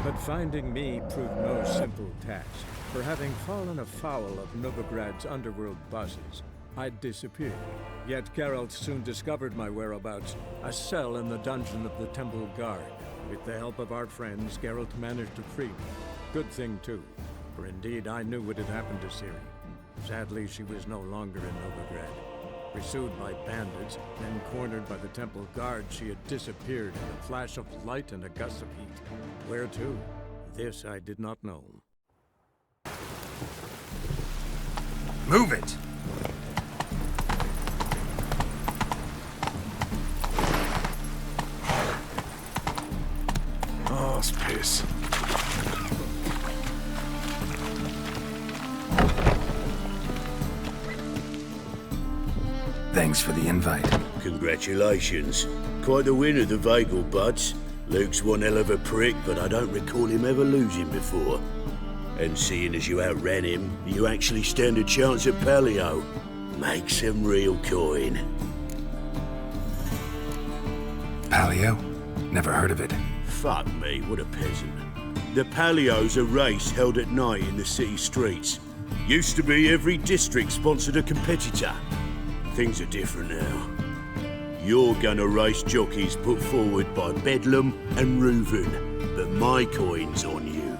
But finding me proved no simple task. For having fallen afoul of Novigrad's underworld bosses, I'd disappeared. Yet Geralt soon discovered my whereabouts, a cell in the dungeon of the Temple Guard. With the help of our friends, Geralt managed to free me. Good thing too, for indeed I knew what had happened to Ciri. Sadly, she was no longer in Novigrad. Pursued by bandits, then cornered by the Temple Guard, she had disappeared in a flash of light and a gust of heat. Where to? This I did not know. Move it! Arse piss. Thanks for the invite. Congratulations. Quite the winner, the Vagel buds. Luke's one hell of a prick, but I don't recall him ever losing before. And seeing as you outran him, you actually stand a chance at Paleo. Make some real coin. Paleo? Never heard of it. Fuck me, what a peasant. The Paleo's a race held at night in the city streets. Used to be every district sponsored a competitor. Things are different now. You're gonna race jockeys put forward by Bedlam and Reuven, but my coin's on you.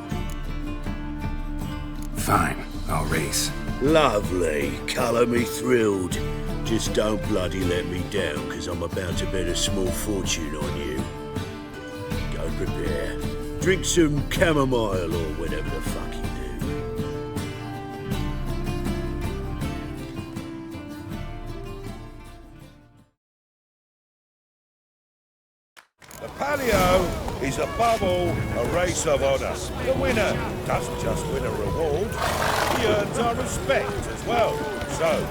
Fine, I'll race. Lovely, colour me thrilled. Just don't bloody let me down, because I'm about to bet a small fortune on you. Go prepare. Drink some chamomile or whatever the fuck you do. The Paleo is above all a race of honour. The winner doesn't just win a reward, he earns our respect as well. So,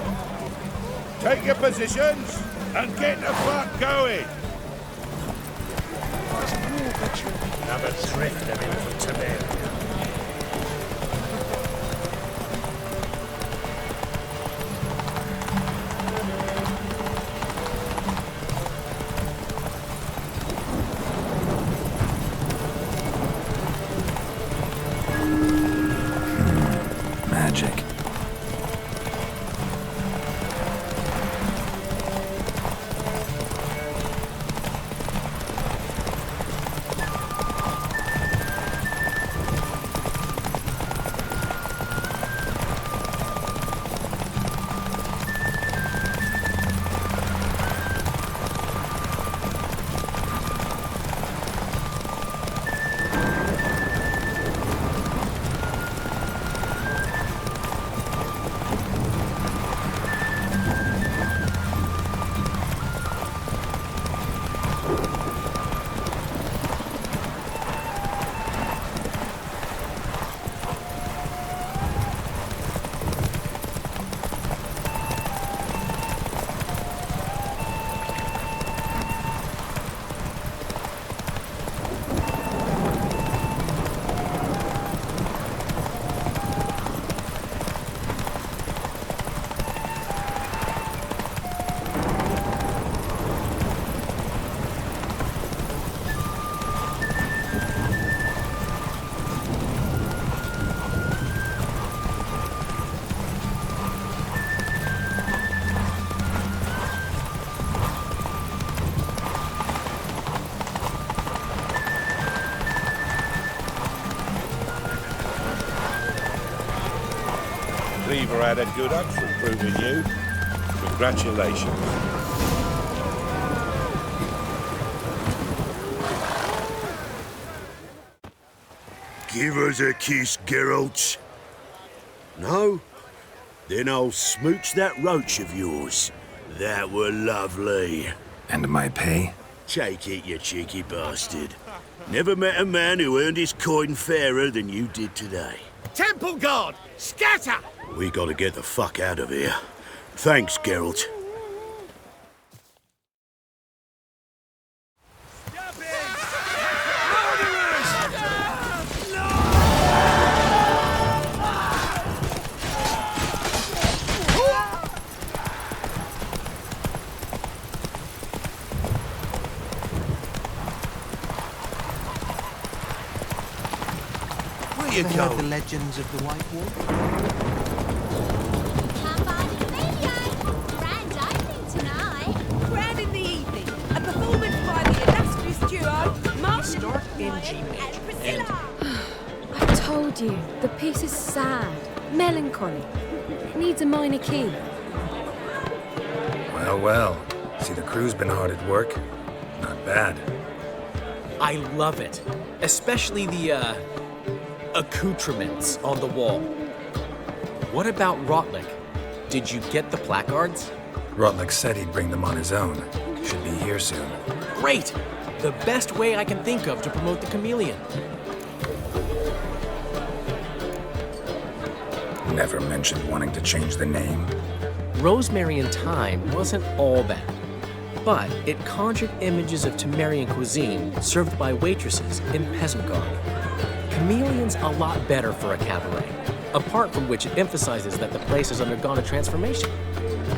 take your positions and get the fuck going. Another drift of infantry. Magic. Cleaver had a good up for proving you. Congratulations. Give us a kiss, Geralt. No? Then I'll smooch that roach of yours. That were lovely. And my pay? Take it, you cheeky bastard. Never met a man who earned his coin fairer than you did today. Temple Guard! Scatter! We gotta get the fuck out of here. Thanks, Geralt. you Ever go? heard the legends of the White Wolf? Come by the video. Grand opening tonight. Grand in the evening. A performance by the illustrious duo, Martin Start in G and major. Priscilla. I told you, the piece is sad, melancholy. It needs a minor key. Well, well. See, the crew's been hard at work. Not bad. I love it. Especially the, accoutrements on the wall. What about Rotlick? Did you get the placards? Rotlick said he'd bring them on his own. Should be here soon. Great! The best way I can think of to promote the chameleon. Never mentioned wanting to change the name. Rosemary and Thyme wasn't all bad, but it conjured images of Temerian cuisine served by waitresses in peasant garb. Chameleon's a lot better for a cabaret, apart from which it emphasizes that the place has undergone a transformation.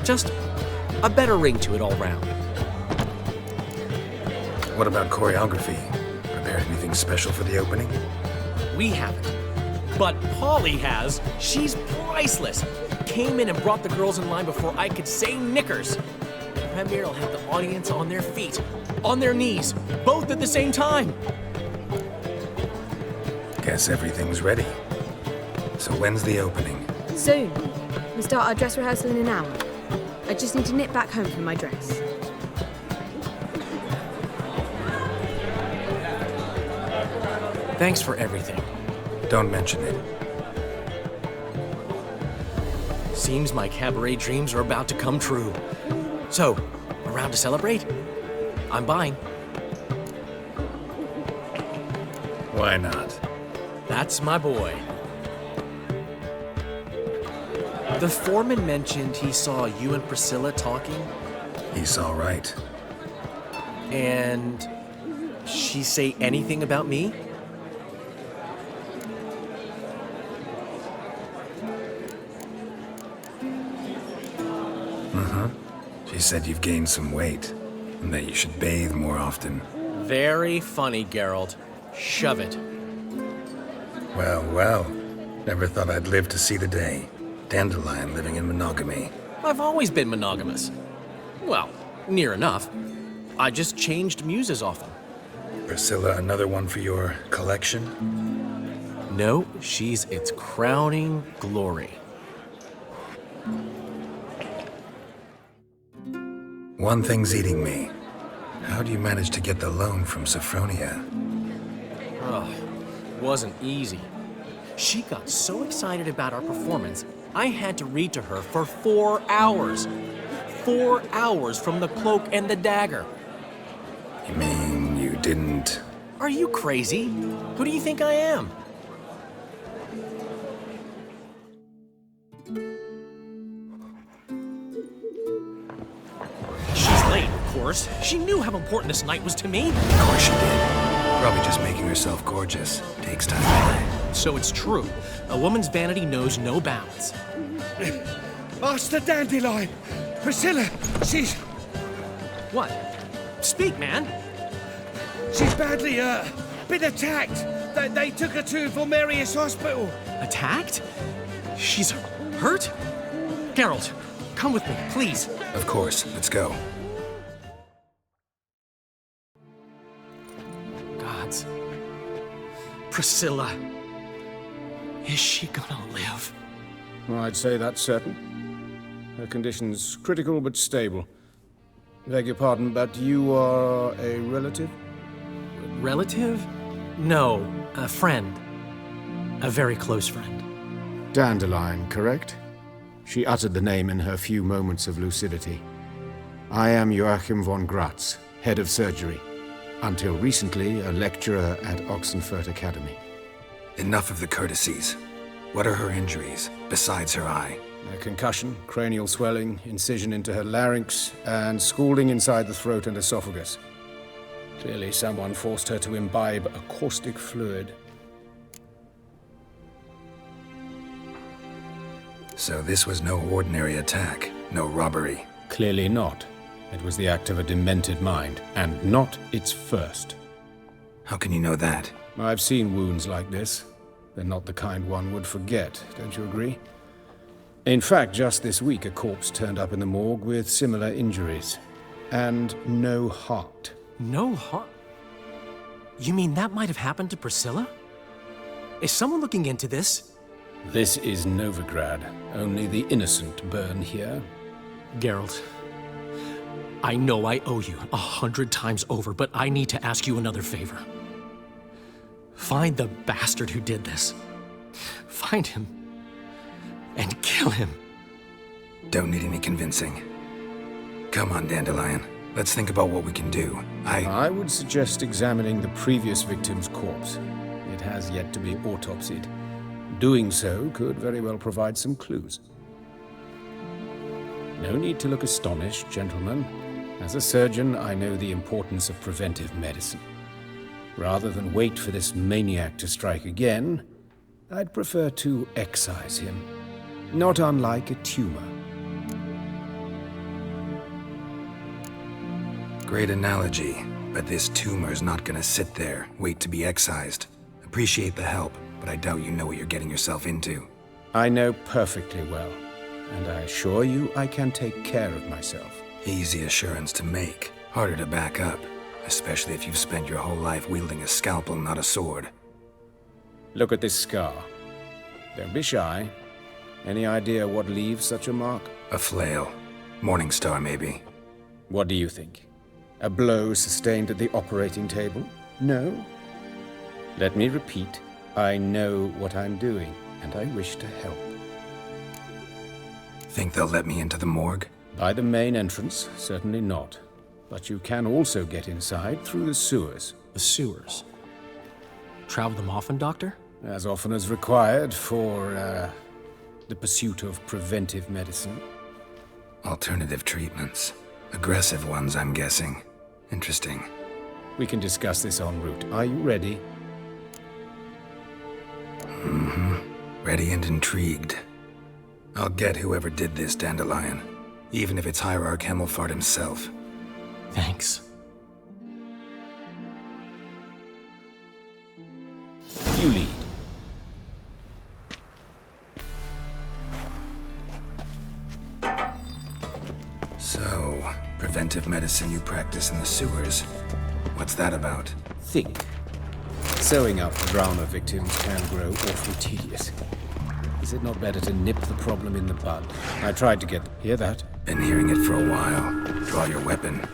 Just a better ring to it all round. What about choreography? Prepared anything special for the opening? We haven't. But Polly has. She's priceless. Came in and brought the girls in line before I could say knickers. The premiere will have the audience on their feet, on their knees, both at the same time. Guess everything's ready. So when's the opening? Soon. We start our dress rehearsal in an hour. I just need to nip back home for my dress. Thanks for everything. Don't mention it. Seems my cabaret dreams are about to come true. So, around to celebrate? I'm buying. Why not? That's my boy. The foreman mentioned he saw you and Priscilla talking, He's all right. and she say anything about me? She said you've gained some weight, and that you should bathe more often. Very funny, Geralt. Shove it. Well, well. Never thought I'd live to see the day. Dandelion living in monogamy. I've always been monogamous. Well, near enough. I just changed muses often. Priscilla, another one for your collection? No, she's its crowning glory. One thing's eating me. How do you manage to get the loan from Sophronia? Ugh, wasn't easy. She got so excited about our performance, I had to read to her for 4 hours. 4 hours from The Cloak and the Dagger. You mean you didn't... Are you crazy? Who do you think I am? She's late, of course. She knew how important this night was to me. Of course she did. Probably just making herself gorgeous. Takes time. So it's true. A woman's vanity knows no bounds. Master Dandelion! Priscilla, she's... What? Speak, man. She's badly, been attacked. They took her to Vulmerius Hospital. Attacked? She's hurt? Geralt, come with me, please. Of course. Let's go. Gods. Priscilla. Is she gonna live? Well, I'd say that's certain. Her condition's critical but stable. Beg your pardon, but you are a relative? Relative? No, a friend. A very close friend. Dandelion, correct? She uttered the name in her few moments of lucidity. I am Joachim von Gratz, head of surgery. Until recently, a lecturer at Oxenfurt Academy. Enough of the courtesies. What are her injuries, besides her eye? A concussion, cranial swelling, incision into her larynx, and scalding inside the throat and esophagus. Clearly someone forced her to imbibe a caustic fluid. So this was no ordinary attack, no robbery. Clearly not. It was the act of a demented mind, and not its first. How can you know that? I've seen wounds like this. They're not the kind one would forget, don't you agree? In fact, just this week, a corpse turned up in the morgue with similar injuries. And no heart. No heart? You mean that might have happened to Priscilla? Is someone looking into this? This is Novigrad. Only the innocent burn here. Geralt, I know I owe you 100 times over, but I need to ask you another favor. Find the bastard who did this. Find him and kill him. Don't need any convincing. Come on, Dandelion. Let's think about what we can do. I would suggest examining the previous victim's corpse. It has yet to be autopsied. Doing so could very well provide some clues. No need to look astonished, gentlemen. As a surgeon, I know the importance of preventive medicine. Rather than wait for this maniac to strike again, I'd prefer to excise him. Not unlike a tumor. Great analogy, but this tumor's not gonna sit there, wait to be excised. Appreciate the help, but I doubt you know what you're getting yourself into. I know perfectly well, and I assure you I can take care of myself. Easy assurance to make, harder to back up, especially if you've spent your whole life wielding a scalpel, not a sword. Look at this scar. Don't be shy. Any idea what leaves such a mark? A flail. Morning Star, maybe. What do you think? A blow sustained at the operating table? No? Let me repeat. I know what I'm doing, and I wish to help. Think they'll let me into the morgue? By the main entrance, certainly not. But you can also get inside through the sewers. The sewers? Travel them often, Doctor? As often as required for, the pursuit of preventive medicine. Alternative treatments. Aggressive ones, I'm guessing. Interesting. We can discuss this en route. Are you ready? Mm-hmm. Ready and intrigued. I'll get whoever did this, Dandelion. Even if it's Hierarch Hemmelfart himself. Thanks. You lead. So, preventive medicine you practice in the sewers. What's that about? Think. Sewing up drama victims can grow awfully tedious. Is it not better to nip the problem in the bud? I tried to get... Hear that? Been hearing it for a while. Draw your weapon.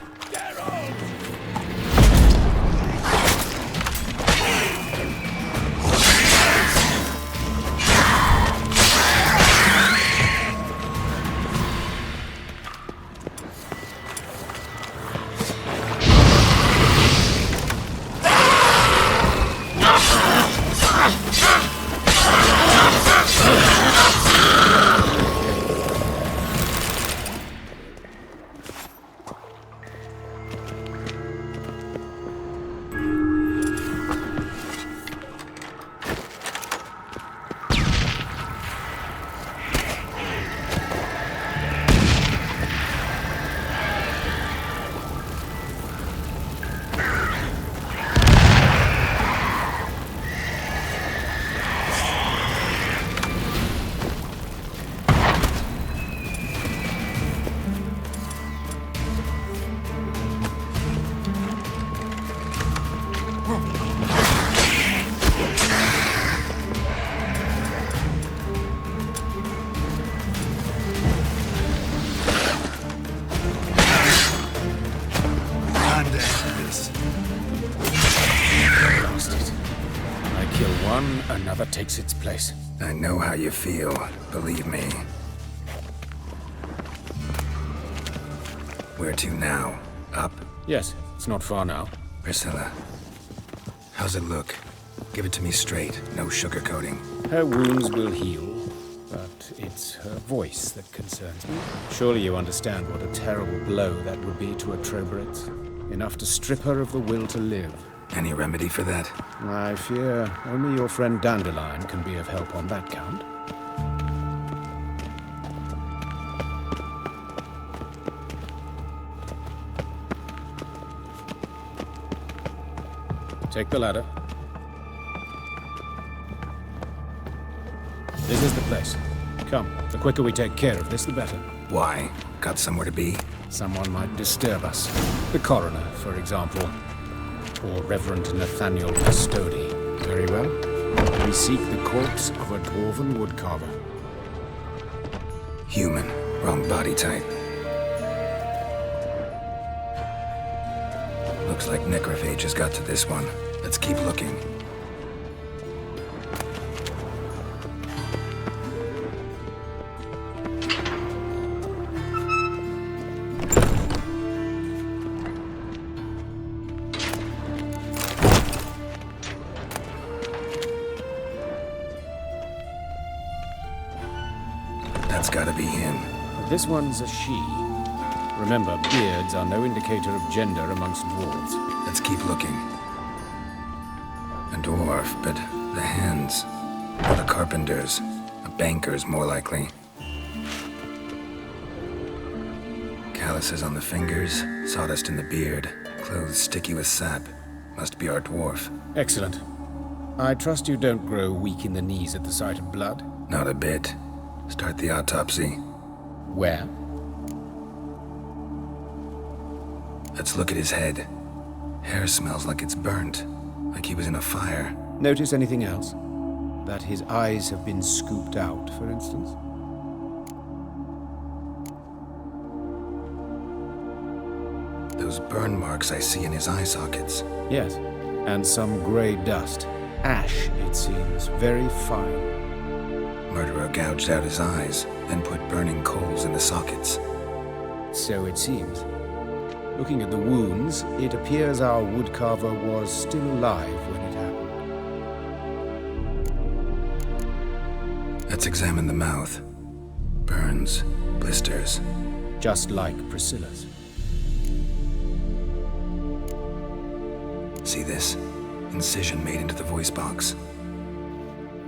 Another takes its place. I know how you feel, believe me. Where to now? Up? Yes, it's not far now. Priscilla, how's it look? Give it to me straight, no sugarcoating. Her wounds will heal, but it's her voice that concerns me. Surely you understand what a terrible blow that would be to a Trobritz. Enough to strip her of the will to live. Any remedy for that? I fear only your friend Dandelion can be of help on that count. Take the ladder. This is the place. Come, the quicker we take care of this, the better. Why? Got somewhere to be? Someone might disturb us. The coroner, for example. Or Reverend Nathaniel Custody. Very well. We seek the corpse of a dwarven woodcarver. Human. Wrong body type. Looks like necrophage has got to this one. Let's keep looking. That's gotta be him. This one's a she. Remember, beards are no indicator of gender amongst dwarves. Let's keep looking. A dwarf, but the hands. Not a carpenter's. A banker's, more likely. Calluses on the fingers, sawdust in the beard, clothes sticky with sap. Must be our dwarf. Excellent. I trust you don't grow weak in the knees at the sight of blood? Not a bit. Start the autopsy. Where? Let's look at his head. Hair smells like it's burnt, like he was in a fire. Notice anything else? That his eyes have been scooped out, for instance? Those burn marks I see in his eye sockets. Yes, and some grey dust. Ash, it seems. Very fine. Murderer gouged out his eyes, then put burning coals in the sockets. So it seems. Looking at the wounds, it appears our woodcarver was still alive when it happened. Let's examine the mouth. Burns, blisters. Just like Priscilla's. See this? Incision made into the voice box.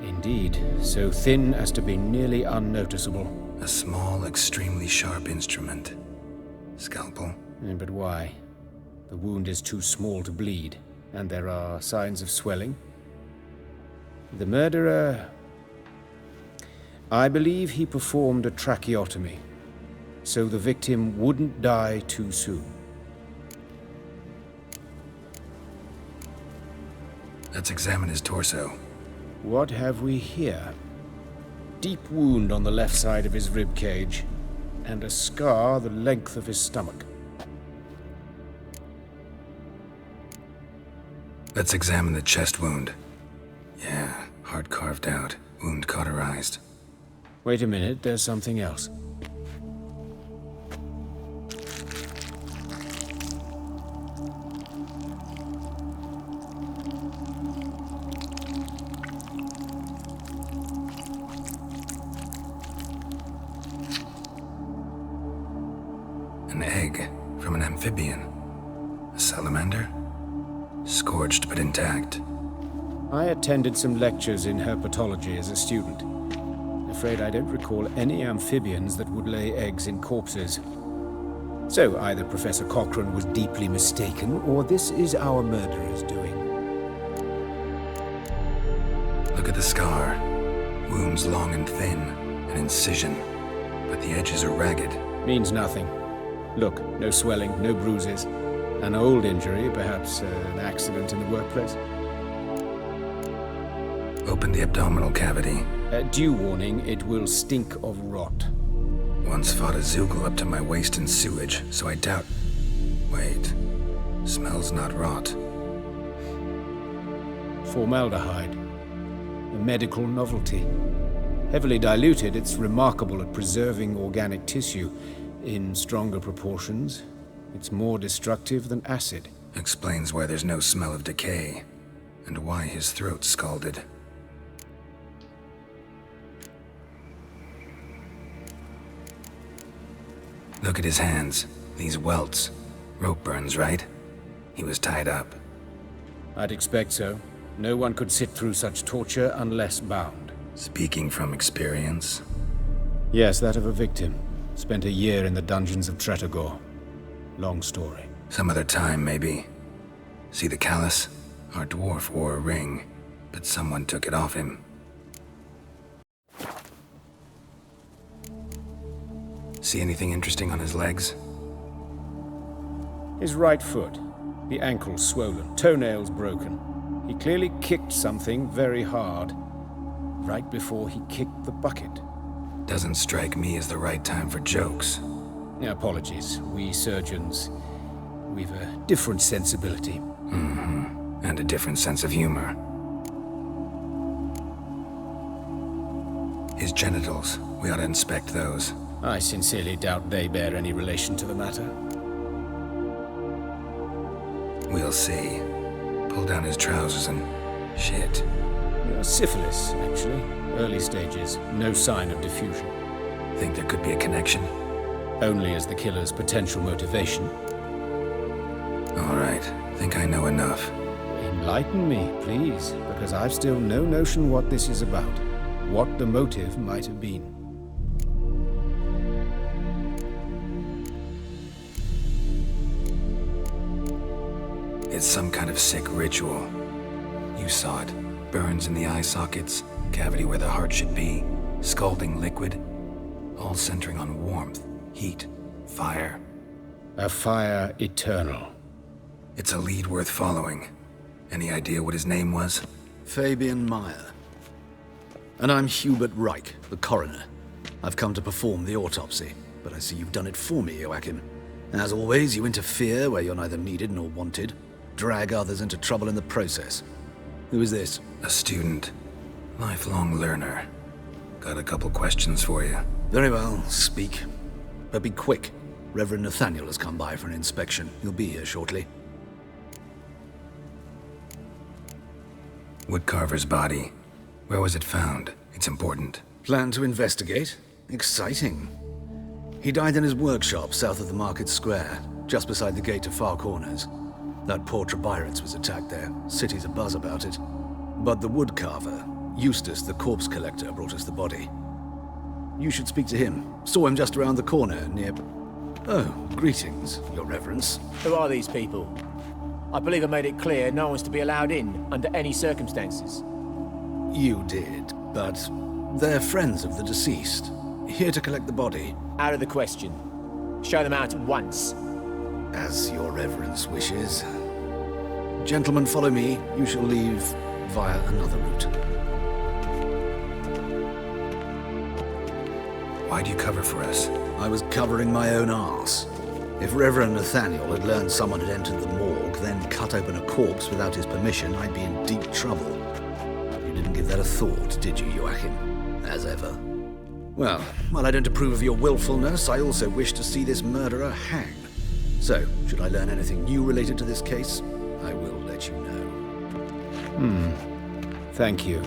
Indeed, so thin as to be nearly unnoticeable. A small, extremely sharp instrument. Scalpel. But why? The wound is too small to bleed, and there are signs of swelling. The murderer... I believe he performed a tracheotomy, so the victim wouldn't die too soon. Let's examine his torso. What have we here? Deep wound on the left side of his rib cage, and a scar the length of his stomach. Let's examine the chest wound. Yeah, heart carved out, wound cauterized. Wait a minute, there's something else. An egg from an amphibian. A salamander? Scorched but intact. I attended some lectures in herpetology as a student. Afraid I don't recall any amphibians that would lay eggs in corpses. So either Professor Cochrane was deeply mistaken, or this is our murderer's doing. Look at the scar. Wounds long and thin. An incision. But the edges are ragged. Means nothing. Look, no swelling, no bruises. An old injury, perhaps an accident in the workplace. Open the abdominal cavity. Due warning, it will stink of rot. Once fought a Zoogle up to my waist in sewage, so I doubt... Wait. Smells not rot. Formaldehyde. A medical novelty. Heavily diluted, it's remarkable at preserving organic tissue. In stronger proportions, it's more destructive than acid. Explains why there's no smell of decay, and why his throat's scalded. Look at his hands. These welts. Rope burns, right? He was tied up. I'd expect so. No one could sit through such torture unless bound. Speaking from experience? Yes, that of a victim. Spent a year in the dungeons of Tretogor. Long story. Some other time, maybe. See the callus? Our dwarf wore a ring, but someone took it off him. See anything interesting on his legs? His right foot. The ankle swollen, toenails broken. He clearly kicked something very hard, right before he kicked the bucket. Doesn't strike me as the right time for jokes. Apologies. We surgeons, we've a different sensibility. Mm-hmm. And a different sense of humor. His genitals. We ought to inspect those. I sincerely doubt they bear any relation to the matter. We'll see. Pull down his trousers and... shit. Syphilis, actually. Early stages. No sign of diffusion. Think there could be a connection? Only as the killer's potential motivation. All right. Think I know enough. Enlighten me, please, because I've still no notion what this is about. What the motive might have been. It's some kind of sick ritual. You saw it. Burns in the eye sockets, cavity where the heart should be, scalding liquid, all centering on warmth, heat, fire. A fire eternal. It's a lead worth following. Any idea what his name was? Fabian Meyer. And I'm Hubert Reich, the coroner. I've come to perform the autopsy, but I see you've done it for me, Joachim. As always, you interfere where you're neither needed nor wanted. Drag others into trouble in the process. Who is this? A student. Lifelong learner. Got a couple questions for you. Very well, speak. But be quick. Reverend Nathaniel has come by for an inspection. He'll be here shortly. Woodcarver's body. Where was it found? It's important. Plan to investigate? Exciting. He died in his workshop south of the market square, just beside the gate to Far Corners. That poor Trebirets was attacked there. City's abuzz about it. But the woodcarver, Eustace the corpse collector, brought us the body. You should speak to him. Saw him just around the corner near... Oh, greetings, Your Reverence. Who are these people? I believe I made it clear no one's to be allowed in under any circumstances. You did, but they're friends of the deceased. Here to collect the body. Out of the question. Show them out at once. As Your Reverence wishes. Gentlemen, follow me. You shall leave via another route. Why'd you cover for us? I was covering my own arse. If Reverend Nathaniel had learned someone had entered the morgue, then cut open a corpse without his permission, I'd be in deep trouble. You didn't give that a thought, did you, Joachim? As ever. Well, while I don't approve of your willfulness, I also wish to see this murderer hang. So, should I learn anything new related to this case, I will let you know. Thank you.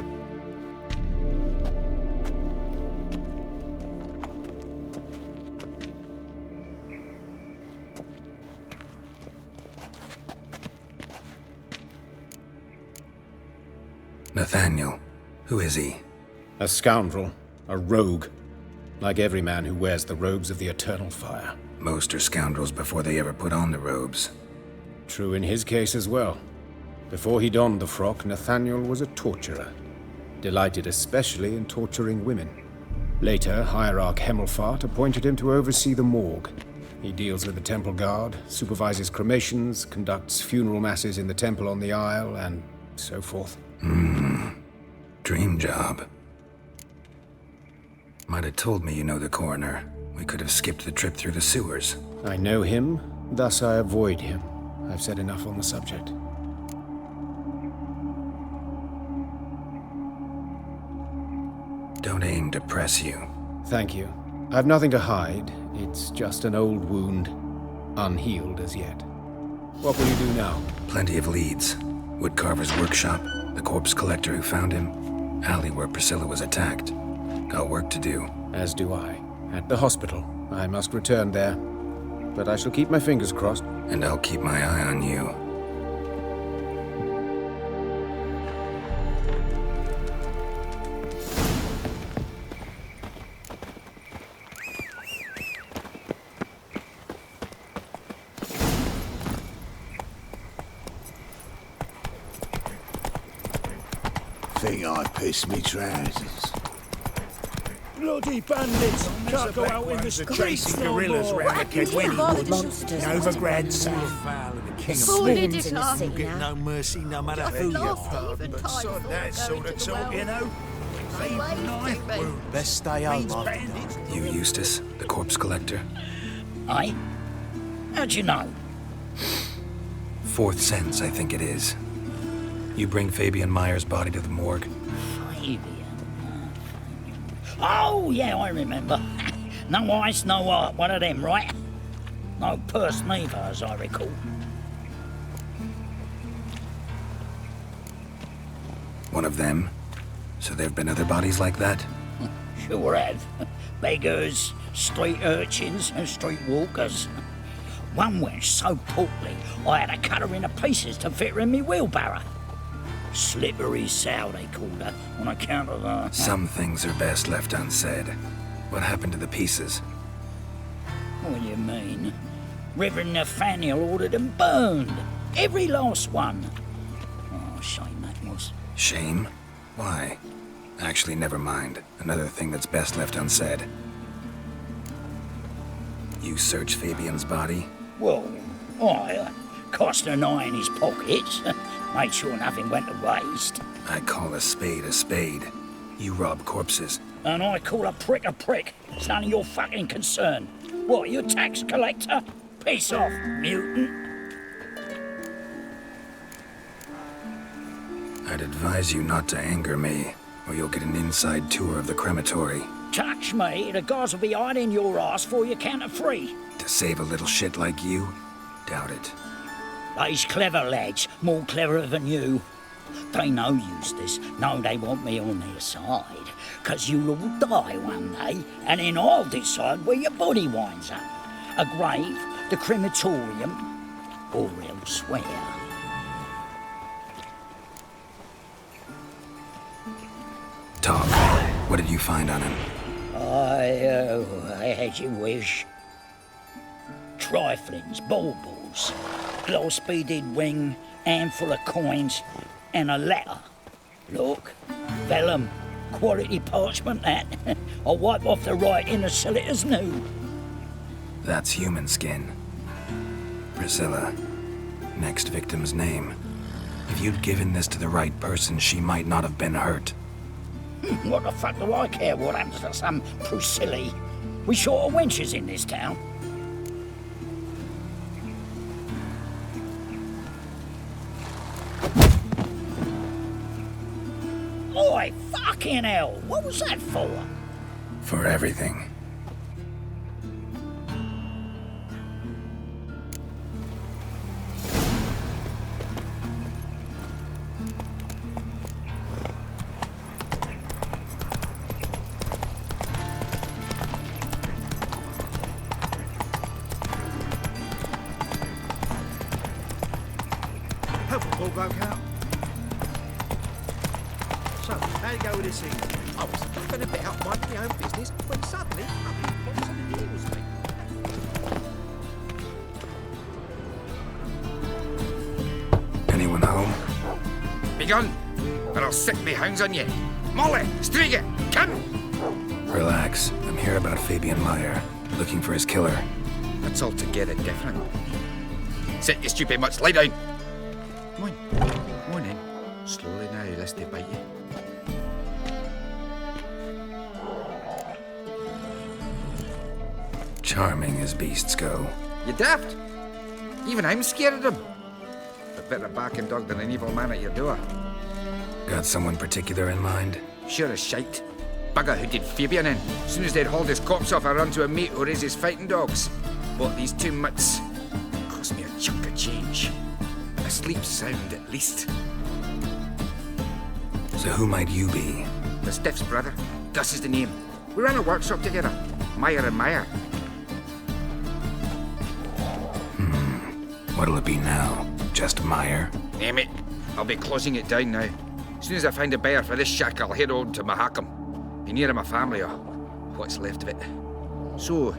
Nathaniel. Who is he? A scoundrel. A rogue. Like every man who wears the robes of the eternal fire. Most are scoundrels before they ever put on the robes. True in his case as well. Before he donned the frock, Nathaniel was a torturer. Delighted especially in torturing women. Later, Hierarch Hemmelfart appointed him to oversee the morgue. He deals with the temple guard, supervises cremations, conducts funeral masses in the temple on the Isle, and so forth. Dream job. Might have told me you know the coroner. We could have skipped the trip through the sewers. I know him, thus I avoid him. I've said enough on the subject. Don't aim to press you. Thank you. I've nothing to hide. It's just an old wound, unhealed as yet. What will you do now? Plenty of leads. Woodcarver's workshop, the corpse collector who found him, alley where Priscilla was attacked. Got work to do. As do I. At the hospital. I must return there. But I shall keep my fingers crossed. And I'll keep my eye on you. Think I pissed me trousers. Bloody bandits! Can't go out in the streets chasing no gorillas more. round the Kedwenny Woods. Novigrad south. Foul of the king of All in it now. You'll get no mercy no matter who you are. But sod that sort of talk, you know. Leave knife wounds. Best stay home, Means Mark. bandits. You Eustace, the corpse collector? Aye? How'd you know? Fourth sense, I think it is. You bring Fabian Meyer's body to the morgue. Fabian. Oh, yeah, I remember. No ice, no art, one of them, right? No purse neither, as I recall. One of them? So there've been other bodies like that? Sure have. Beggars, street urchins, and street walkers. One went so portly, I had to cut her into pieces to fit her in me wheelbarrow. Slippery sow, they called her, on account of her. Some things are best left unsaid. What happened to the pieces? What do you mean? Reverend Nathaniel ordered them burned. Every last one. Oh, shame that was. Shame? Why? Actually, never mind. Another thing that's best left unsaid. You searched Fabian's body? Well, I cast an eye in his pockets. Made sure nothing went to waste. I call a spade a spade. You rob corpses. And I call a prick a prick. It's none of your fucking concern. What, you a tax collector? Piss off, mutant. I'd advise you not to anger me, or you'll get an inside tour of the crematory. Touch me, the guards will be hiding your ass for you counter free. To save a little shit like you? Doubt it. They's clever lads, more cleverer than you. They know Eustace, know they want me on their side. 'Cause you'll all die one day, and then I'll decide where your body winds up. A grave, the crematorium, or elsewhere. Talk. What did you find on him? I had your wish. Triflings, baubles, gloss-beaded ring, handful of coins, and a letter. Look, vellum, quality parchment that. I'll wipe off the writing and sell it as new. That's human skin. Priscilla. Next victim's name. If you'd given this to the right person, she might not have been hurt. What the fuck do I care what happens to some Priscilla? We short of wenches in this town. Oi, fucking hell! What was that for? For everything. Helpful ball broke out. So, how you go with this evening? I was going a bit out minding my own business when suddenly I pops on the heels of me. Anyone home? Be gone, or I'll sick me hounds on you. Molly, Striga, come! Relax. I'm here about Fabian Meyer, looking for his killer. That's altogether different. Sit, you stupid mutts, lie down. Come on, come on then. Slowly now, lest they bite you. Charming as beasts go. You daft? Even I'm scared of them. A better barking dog than an evil man at your door. Got someone particular in mind? Sure as shite. Bugger who did Fabian in. As soon as they'd hauled his corpse off, I run to a mate who raises fighting dogs. Bought these two mutts. Cost me a chunk of change. A sleep sound at least. So who might you be? The Stiff's brother. Gus is the name. We ran a workshop together. Meyer and Meyer. What'll it be now? Just Meyer? Name it. I'll be closing it down now. As soon as I find a buyer for this shack, I'll head on to Mahakam. Be near my family, or what's left of it. So,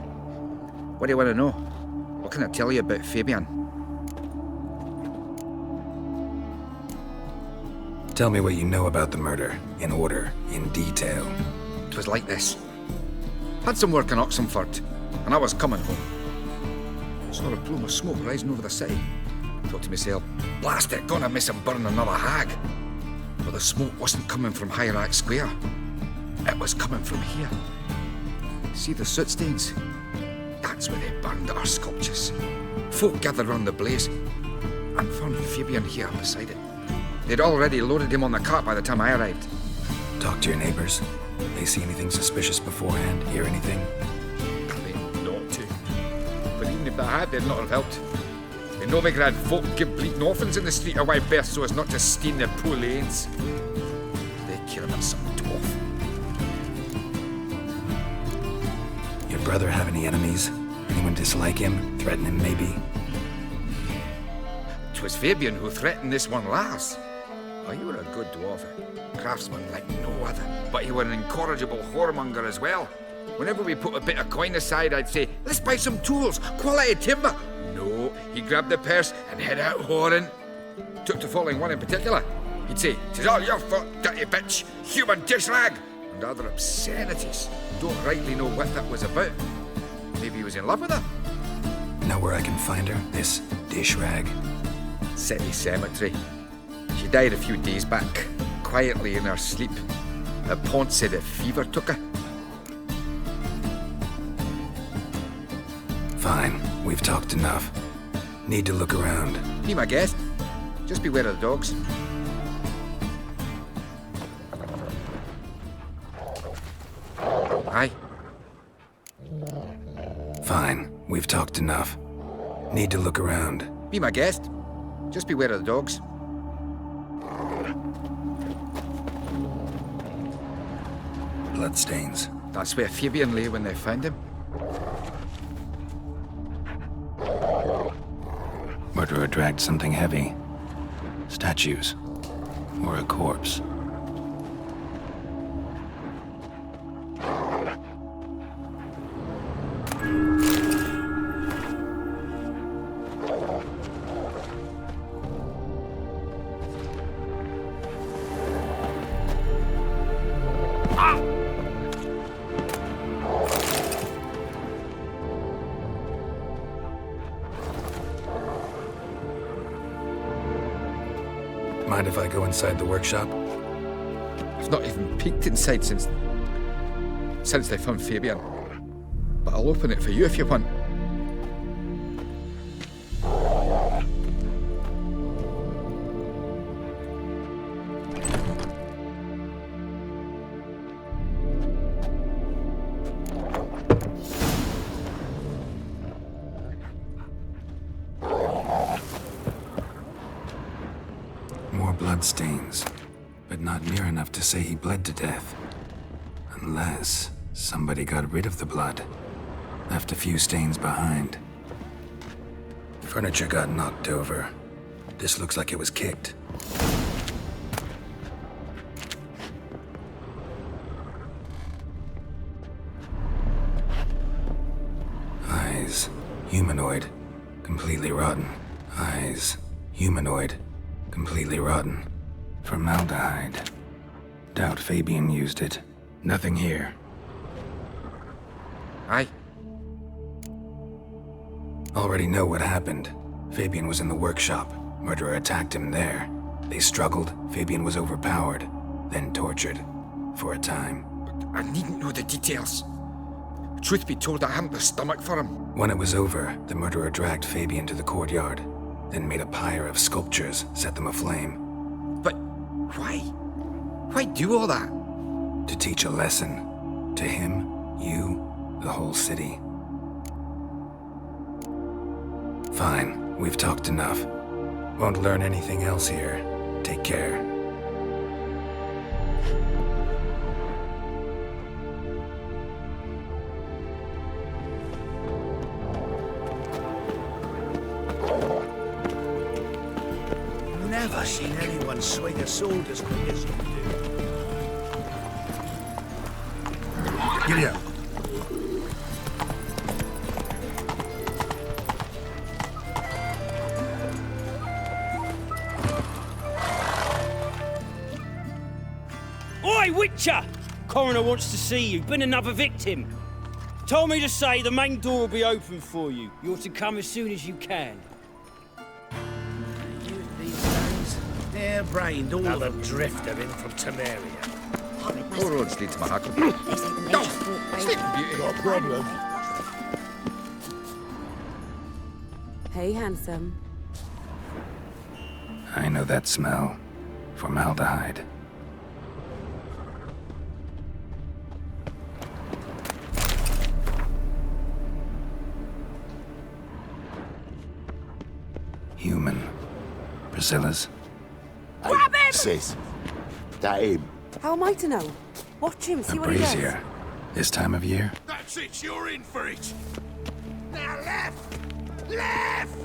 what do you want to know? What can I tell you about Fabian? Tell me what you know about the murder, in order, in detail. It was like this. Had some work in Oxenford, and I was coming home. Saw a plume of smoke rising over the city. Thought to myself, blast it, gonna miss him burn another hag. But the smoke wasn't coming from Hierarch Square. It was coming from here. See the soot stains? That's where they burned our sculptures. Folk gathered round the blaze, and found Fabian here beside it. They'd already loaded him on the cart by the time I arrived. Talk to your neighbors. They see anything suspicious beforehand? Hear anything? They not to. But even if they had, they'd not have helped. In Novigrad, folk give bleeding orphans in the street a wide berth so as not to stain their poor lanes. They care about some dwarf. Your brother have any enemies? Anyone dislike him? Threaten him, maybe? 'Twas Fabian who threatened this one last. Oh, you were a good dwarf, craftsman like no other. But you were an incorrigible whoremonger as well. Whenever we put a bit of coin aside, I'd say, let's buy some tools, quality timber. No, he grabbed the purse and head out whoring. Took to following one in particular. He'd say, "'Tis all your fault, dirty bitch, human dish rag," and other obscenities. Don't rightly know what that was about. Maybe he was in love with her. Know where I can find her? This dish rag? City cemetery. She died a few days back, quietly in her sleep. The Pont said a fever took her. Fine, we've talked enough. Need to look around. Be my guest. Just beware of the dogs. Aye. Fine, we've talked enough. Need to look around. Be my guest. Just beware of the dogs. Bloodstains. That's where Fabian lay when they found him. Murderer dragged something heavy. Statues. Or a corpse. Mind if I go inside the workshop? I've not even peeked inside since they found Fabian. But I'll open it for you if you want. Stains, but not near enough to say he bled to death. Unless somebody got rid of the blood, left a few stains behind. Furniture got knocked over. This looks like it was kicked. Eyes, humanoid, completely rotten. Eyes, humanoid, completely rotten. Formaldehyde. Doubt Fabian used it. Nothing here. Aye. Already know what happened. Fabian was in the workshop. Murderer attacked him there. They struggled. Fabian was overpowered, then tortured. For a time. I needn't know the details. Truth be told, I hadn't the stomach for him. When it was over, the murderer dragged Fabian to the courtyard, then made a pyre of sculptures, set them aflame. But why? Why do all that? To teach a lesson. To him, you, the whole city. Fine, we've talked enough. Won't learn anything else here. Take care. Never seen anyone swing a sword as quick as you do. Giddy up. Oi, Witcher! Coroner wants to see you. Been another victim. Told me to say the main door will be open for you. You're to come as soon as you can. Youth these days, hair-brained, all Another of them. drifter in from Temeria. All roads lead to Mahakam. No problem. Hey, handsome. I know that smell. Formaldehyde. Human. Priscilla's. Grab him! Sis, that him. How am I to know? Watch him, see A what he does. brazier. This time of year? That's it, you're in for it. Now left! Left!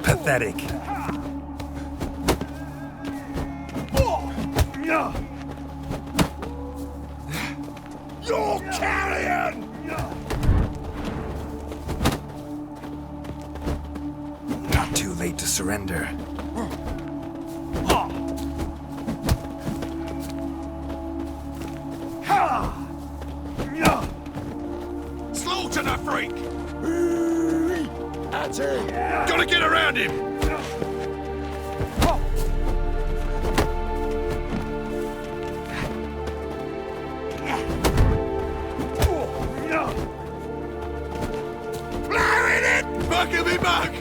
Pathetic. You're carrion! Not too late to surrender. Slaughter the freak! That's it. Gotta get around him! Blowing it! Buck of me buck!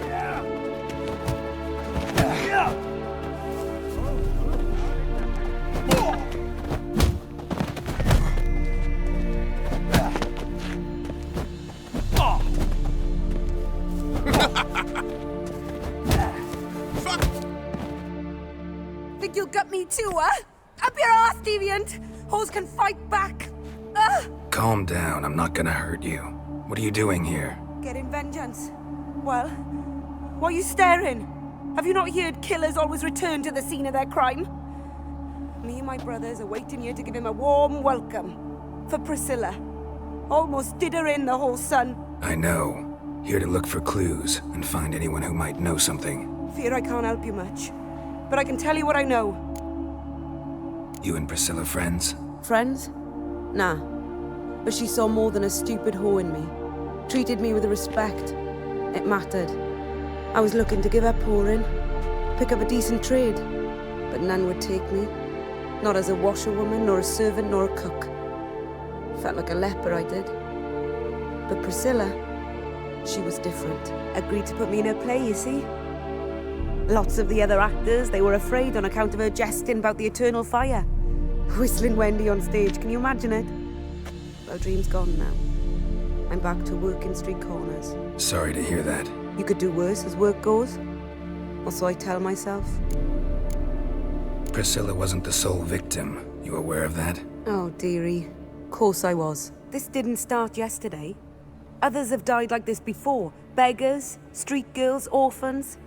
Think you'll gut me too, huh? Up your ass, deviant! Hoes can fight back! Calm down, I'm not gonna hurt you. What are you doing here? Getting vengeance. Well, why are you staring? Have you not heard killers always return to the scene of their crime? Me and my brothers are waiting here to give him a warm welcome. For Priscilla. Almost did her in, the whole son. I know. Here to look for clues and find anyone who might know something. Fear I can't help you much. But I can tell you what I know. You and Priscilla friends? Friends? Nah. But she saw more than a stupid whore in me. Treated me with respect. It mattered. I was looking to give her pouring. Pick up a decent trade. But none would take me. Not as a washerwoman, nor a servant, nor a cook. Felt like a leper, I did. But Priscilla, she was different. Agreed to put me in her play, you see? Lots of the other actors, they were afraid on account of her jesting about the eternal fire. Whistling Wendy on stage, can you imagine it? Well, dream's gone now. I'm back to working street corners. Sorry to hear that. You could do worse as work goes. Or so I tell myself. Priscilla wasn't the sole victim. You aware of that? Oh, dearie. Course I was. This didn't start yesterday. Others have died like this before. Beggars, street girls, orphans.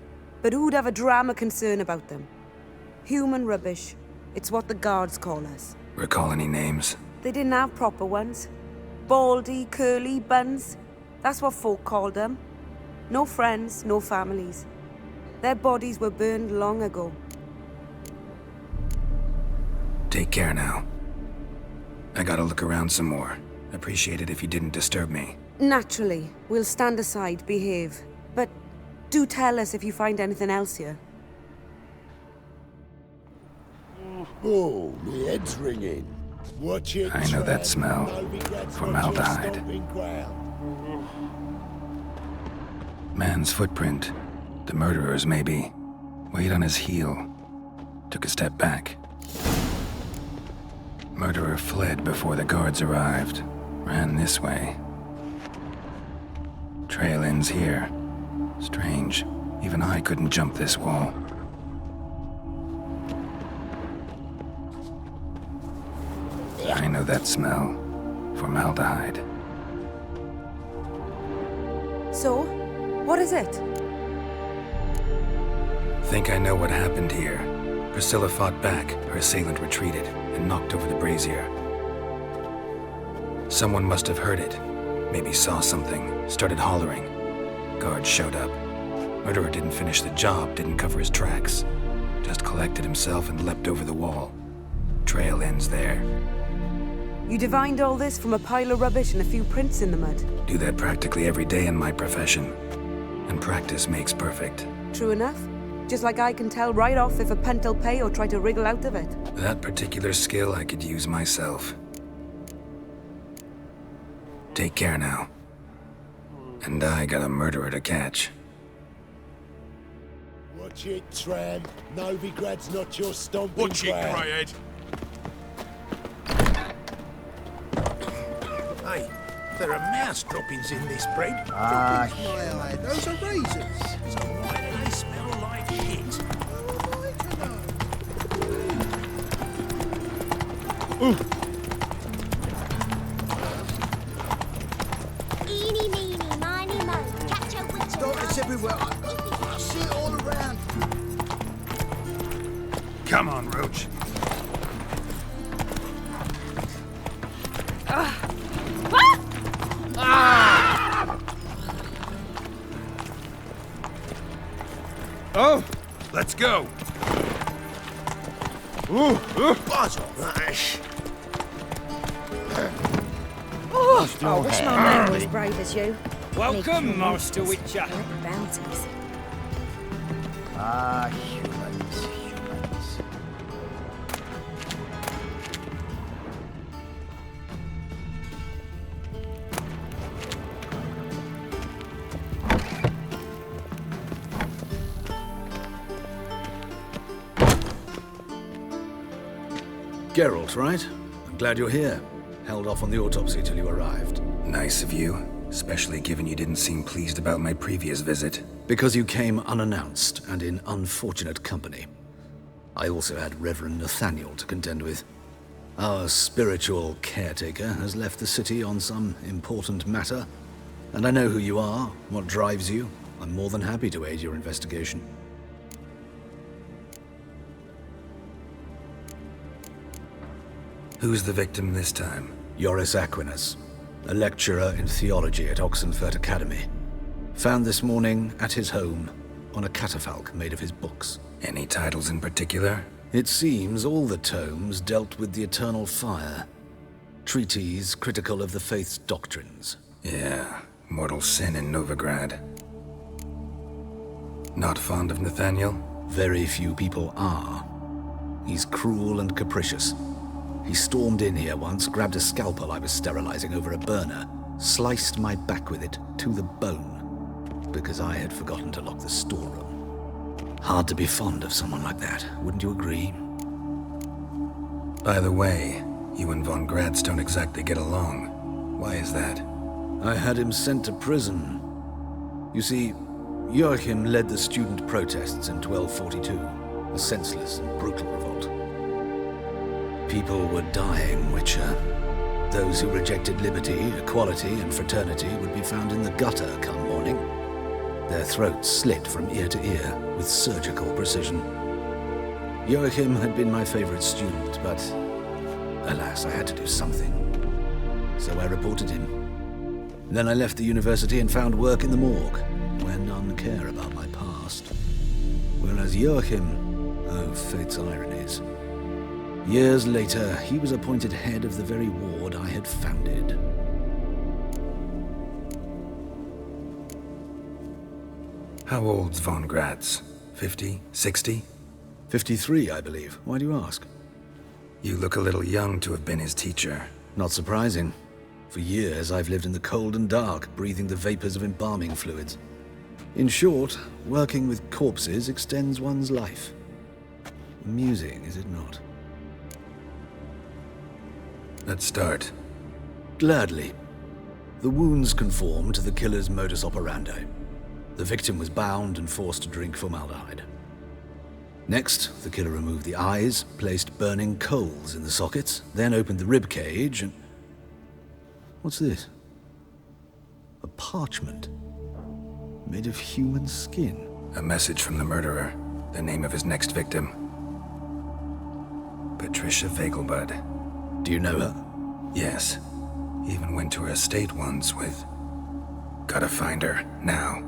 But who'd have a drama concern about them? Human rubbish. It's what the guards call us. Recall any names? They didn't have proper ones. Baldy, curly, buns. That's what folk called them. No friends, no families. Their bodies were burned long ago. Take care now. I gotta look around some more. Appreciate it if you didn't disturb me. Naturally. We'll stand aside, behave. But do tell us if you find anything else here. Oh, my head's ringing. Watch it. I know that smell. Formaldehyde. Man's footprint. The murderer's, maybe. Weighed on his heel. Took a step back. Murderer fled before the guards arrived. Ran this way. Trail ends here. Strange. Even I couldn't jump this wall. I know that smell. Formaldehyde. So, what is it? Think I know what happened here. Priscilla fought back, her assailant retreated, and knocked over the brazier. Someone must have heard it. Maybe saw something, started hollering. Guards showed up. Murderer didn't finish the job, didn't cover his tracks. Just collected himself and leapt over the wall. Trail ends there. You divined all this from a pile of rubbish and a few prints in the mud. Do that practically every day in my profession. And practice makes perfect. True enough. Just like I can tell right off if a punt'll pay or try to wriggle out of it. That particular skill I could use myself. Take care now. And I got a murderer to catch. Watch it, tramp. Novigrad's not your stomping Watch it, ground. greyhead. Hey, there are mouse droppings in this bread. Ah, My eye, those are raisins. So why do they smell like shit? Eeny, meeny, miny, mo. Catch a witch. It's everywhere. I see it all around. Come on, Roach. Oh, let's go. Buzz off. I wish my man was brave as you. Welcome, Master Witcher. Collect bounties. Ah, humans. Geralt, right? I'm glad you're here. Held off on the autopsy till you arrived. Nice of you, especially given you didn't seem pleased about my previous visit. Because you came unannounced and in unfortunate company. I also had Reverend Nathaniel to contend with. Our spiritual caretaker has left the city on some important matter, and I know who you are, what drives you. I'm more than happy to aid your investigation. Who's the victim this time? Joris Aquinas, a lecturer in theology at Oxenfurt Academy. Found this morning at his home on a catafalque made of his books. Any titles in particular? It seems all the tomes dealt with the eternal fire. Treatises critical of the faith's doctrines. Yeah, mortal sin in Novigrad. Not fond of Nathaniel? Very few people are. He's cruel and capricious. He stormed in here once, grabbed a scalpel I was sterilizing over a burner, sliced my back with it to the bone, because I had forgotten to lock the storeroom. Hard to be fond of someone like that, wouldn't you agree? By the way, you and von Gratz don't exactly get along. Why is that? I had him sent to prison. You see, Joachim led the student protests in 1242, a senseless and brutal revolt. People were dying, Witcher. Those who rejected liberty, equality, and fraternity would be found in the gutter come morning. Their throats slit from ear to ear with surgical precision. Joachim had been my favorite student, but alas, I had to do something. So I reported him. Then I left the university and found work in the morgue, where none care about my past. Whereas Joachim, oh, fate's ironies. Years later, he was appointed head of the very ward I had founded. How old's von Gratz? 50? 60? 53, I believe. Why do you ask? You look a little young to have been his teacher. Not surprising. For years, I've lived in the cold and dark, breathing the vapors of embalming fluids. In short, working with corpses extends one's life. Amusing, is it not? Let's start. Gladly. The wounds conform to the killer's modus operandi. The victim was bound and forced to drink formaldehyde. Next, the killer removed the eyes, placed burning coals in the sockets, then opened the rib cage and... What's this? A parchment. Made of human skin. A message from the murderer. The name of his next victim. Patricia Vegelbud. Do you know her? Yes. Even went to her estate once with... Gotta find her, now.